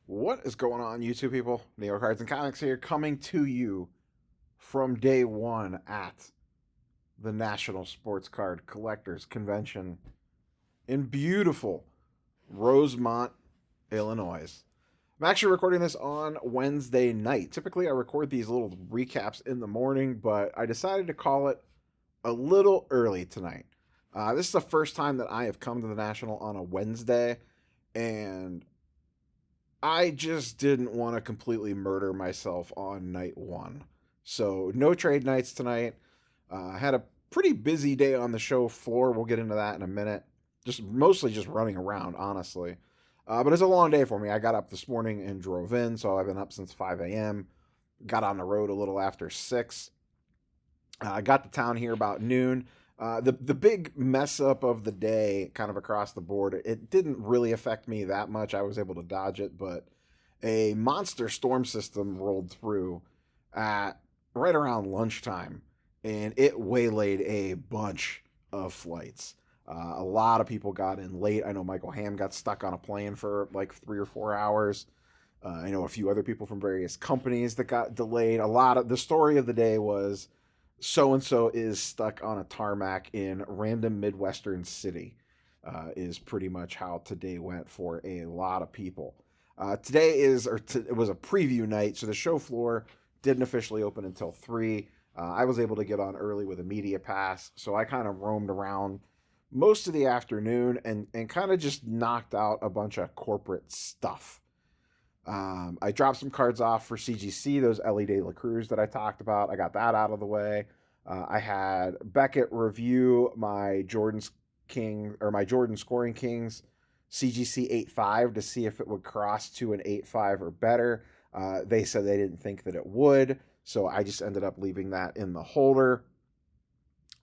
What is going on, YouTube people? Neo Cards and Comics here, coming to you from day one at the National Sports Card Collectors Convention in beautiful Rosemont, Illinois. I'm actually recording this on Wednesday night. Typically, I record these little recaps in the morning, but I decided to call it a little early tonight. This is the first time that I have come to the National on a Wednesday, and I just didn't want to completely murder myself on night one. So, no trade nights tonight. I had a pretty busy day on the show floor. We'll get into that in a minute. Just mostly just running around, honestly. But it's a long day for me. I got up this morning and drove in, so I've been up since 5 a.m. Got on the road a little after 6. I got to town here about noon. The big mess up of the day, kind of across the board, it didn't really affect me that much. I was able to dodge it, but a monster storm system rolled through at right around lunchtime, and it waylaid a bunch of flights. A lot of people got in late. I know Michael Ham got stuck on a plane for like 3 or 4 hours. I know a few other people from various companies that got delayed. A lot of the story of the day was so and so is stuck on a tarmac in random Midwestern city, is pretty much how today went for a lot of people. It was a preview night, so the show floor didn't officially open until 3. I was able to get on early with a media pass, so I kind of roamed around most of the afternoon and kind of just knocked out a bunch of corporate stuff. I dropped some cards off for CGC, those Ellie De La Cruz that I talked about. I got that out of the way. I had Beckett review my my Jordan Scoring Kings CGC 8.5 to see if it would cross to an 8.5 or better. They said they didn't think that it would, so I just ended up leaving that in the holder.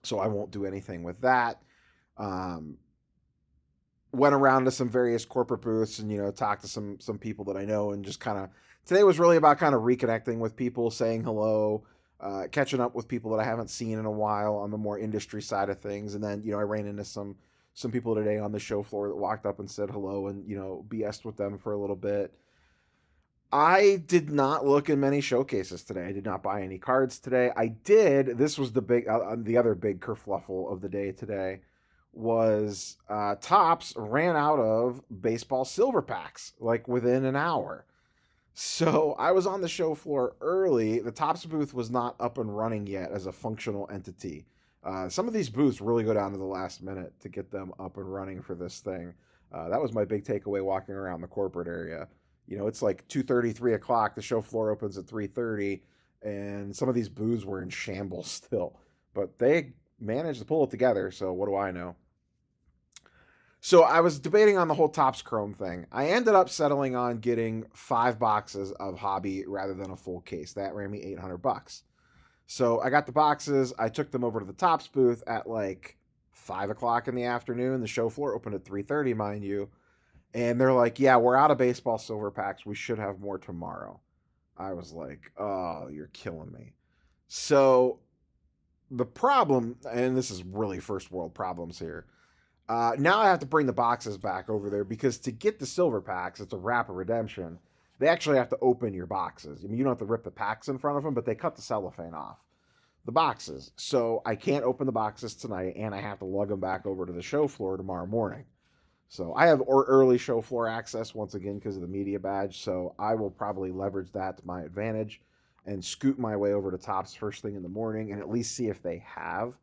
So I won't do anything with that. Went around to some various corporate booths and talked to some people that I know, and just kind of today was really about kind of reconnecting with people, saying hello, catching up with people that I haven't seen in a while on the more industry side of things. And then I ran into some people today on the show floor that walked up and said hello, and BS'd with them for a little bit. I did not look in many showcases today. I did not buy any cards today. I did. This was the other big kerfluffle of the day today was Topps ran out of baseball silver packs like within an hour. So I was on the show floor early. The Topps booth was not up and running yet as a functional entity. Some of these booths really go down to the last minute to get them up and running for this thing. That was my big takeaway walking around the corporate area. It's like 2:30, 3 o'clock. The show floor opens at 3:30, and some of these booths were in shambles still. But they managed to pull it together, so what do I know? So I was debating on the whole Topps Chrome thing. I ended up settling on getting 5 boxes of Hobby rather than a full case. That ran me $800. So I got the boxes. I took them over to the Topps booth at like 5 o'clock in the afternoon. The show floor opened at 3:30, mind you. And they're like, yeah, we're out of baseball silver packs. We should have more tomorrow. I was like, oh, you're killing me. So the problem, and this is really first world problems here. Now I have to bring the boxes back over there because to get the silver packs, it's a wrap of redemption. They actually have to open your boxes. I mean, you don't have to rip the packs in front of them, but they cut the cellophane off the boxes. So I can't open the boxes tonight, and I have to lug them back over to the show floor tomorrow morning. So I have early show floor access once again because of the media badge. So I will probably leverage that to my advantage and scoot my way over to Topps first thing in the morning and at least see if they have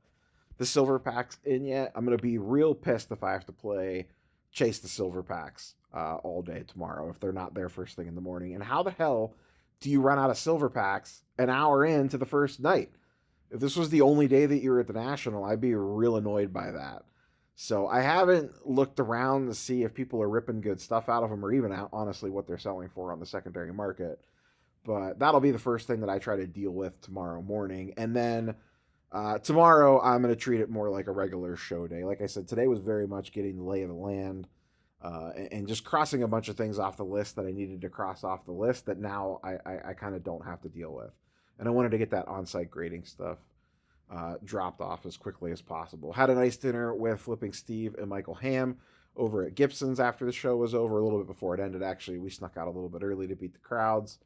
the silver packs in yet. I'm going to be real pissed if I have to chase the silver packs all day tomorrow if they're not there first thing in the morning. And how the hell do you run out of silver packs an hour into the first night? If this was the only day that you were at the National, I'd be real annoyed by that. So I haven't looked around to see if people are ripping good stuff out of them or even honestly what they're selling for on the secondary market. But that'll be the first thing that I try to deal with tomorrow morning. And then tomorrow I'm going to treat it more like a regular show day. Like I said, today was very much getting the lay of the land and just crossing a bunch of things off the list that I needed to cross off the list that now I kind of don't have to deal with. And I wanted to get that on-site grading stuff dropped off as quickly as possible. Had a nice dinner with Flipping Steve and Michael Ham over at Gibson's after the show was over, a little bit before it ended. Actually, we snuck out a little bit early to beat the crowds.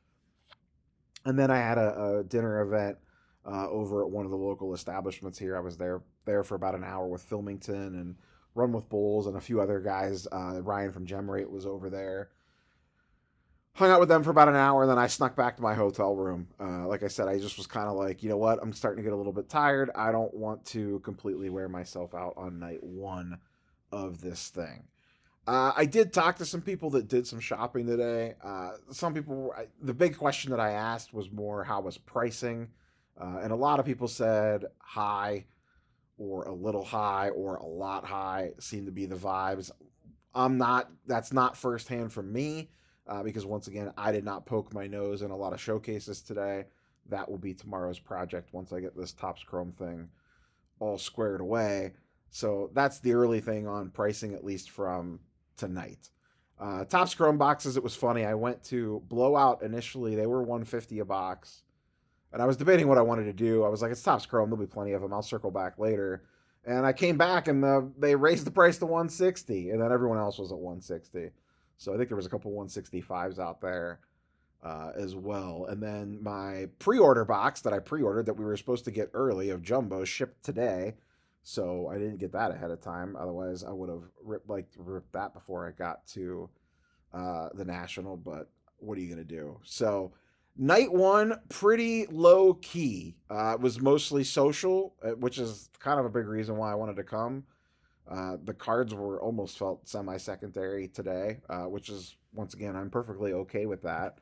And then I had a dinner event over at one of the local establishments here. I was there for about an hour with Filmington and Run with Bulls and a few other guys. Ryan from Gemrate was over there. Hung out with them for about an hour, and then I snuck back to my hotel room. Like I said, I just was kind of like, you know what? I'm starting to get a little bit tired. I don't want to completely wear myself out on night one of this thing. I did talk to some people that did some shopping today. Some people, the big question that I asked was more how was pricing, and a lot of people said high, or a little high, or a lot high. Seemed to be the vibes. That's not firsthand from me, because once again, I did not poke my nose in a lot of showcases today. That will be tomorrow's project once I get this Topps Chrome thing all squared away. So that's the early thing on pricing, at least from tonight. Topps Chrome boxes, it was funny. I went to Blowout initially. They were $150 a box. And I was debating what I wanted to do. I was like, it's Topps Chrome. There'll be plenty of them. I'll circle back later. And I came back and they raised the price to $160. And then everyone else was at $160. So I think there was a couple 165s out there as well. And then my pre-order box that I pre-ordered that we were supposed to get early of Jumbo shipped today. So I didn't get that ahead of time. Otherwise, I would have ripped that before I got to the National. But what are you going to do? So night one, pretty low key. It was mostly social, which is kind of a big reason why I wanted to come. The cards were almost felt semi-secondary today, which is, once again, I'm perfectly okay with that.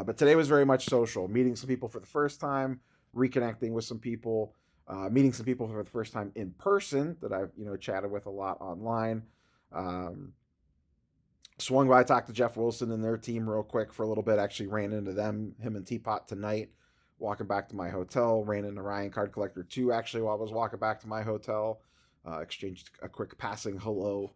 But today was very much social, meeting some people for the first time, reconnecting with some people, meeting some people for the first time in person that I've chatted with a lot online. Swung by, talked to Jeff Wilson and their team real quick for a little bit. Actually ran into him and Teapot tonight, walking back to my hotel. Ran into Ryan Card Collector 2 actually while I was walking back to my hotel. Exchanged a quick passing hello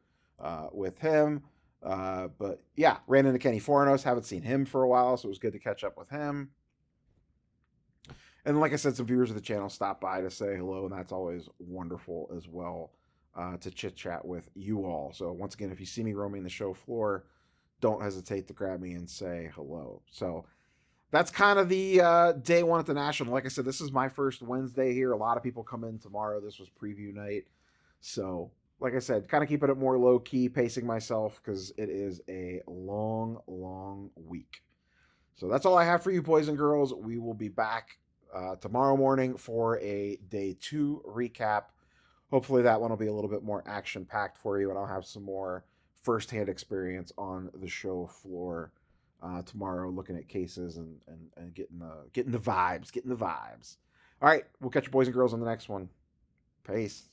with him. But yeah, ran into Kenny Fornos. Haven't seen him for a while, so it was good to catch up with him. And like I said, some viewers of the channel stopped by to say hello, and that's always wonderful as well, to chit-chat with you all. So once again, if you see me roaming the show floor, don't hesitate to grab me and say hello. So that's kind of the day one at the National. Like I said, this is my first Wednesday here. A lot of people come in tomorrow. This was preview night. So, like I said, kind of keeping it more low-key, pacing myself, because it is a long, long week. So that's all I have for you, boys and girls. We will be back tomorrow morning for a day 2 recap. Hopefully that one will be a little bit more action-packed for you, and I'll have some more first-hand experience on the show floor tomorrow, looking at cases and getting the vibes. All right, we'll catch you boys and girls on the next one. Peace.